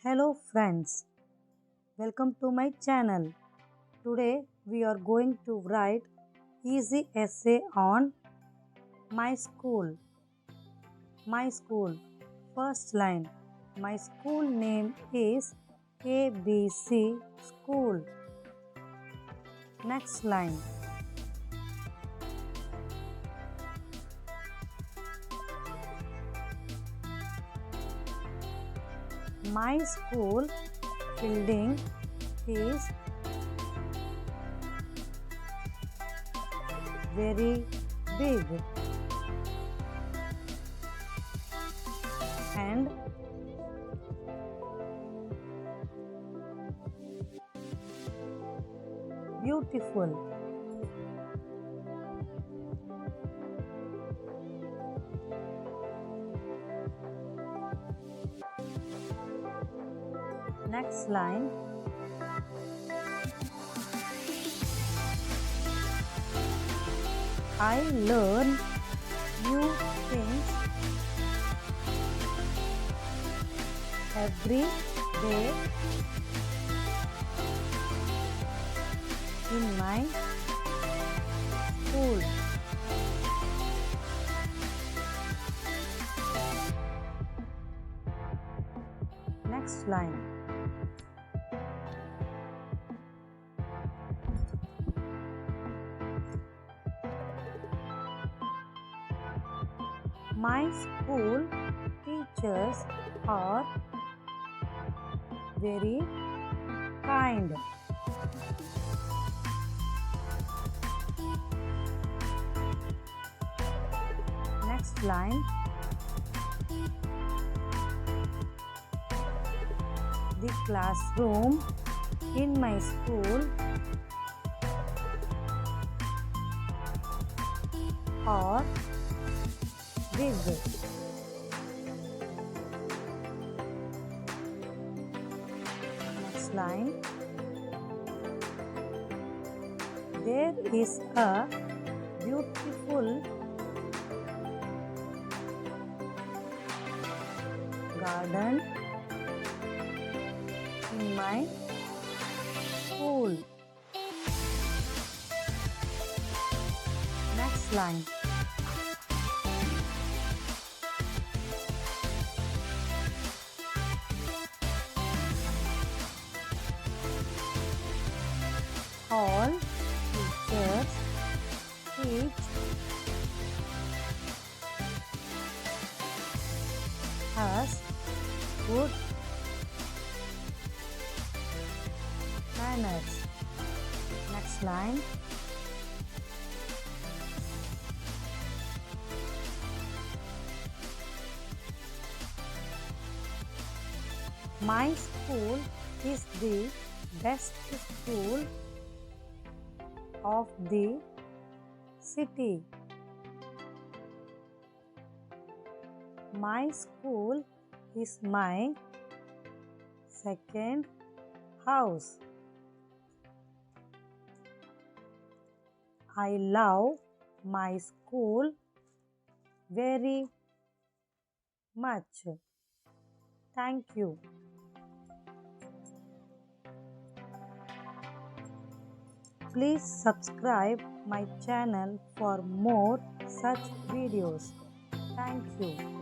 Hello friends, welcome to my channel. Today we are going to write easy essay on my school. My school. First line. My school name is ABC School. Next line. My school building is very big and beautiful. Next line. I learn new things every day in my school. Next line. My school teachers are very kind. Next line. The classroom in my school are big. Next line. There is a beautiful garden in my school. Next line. All teachers teach us good manners. Next line. My school is the best school of the city. My school is my second house. I love my school very much. Thank you. Please subscribe my channel for more such videos. Thank you.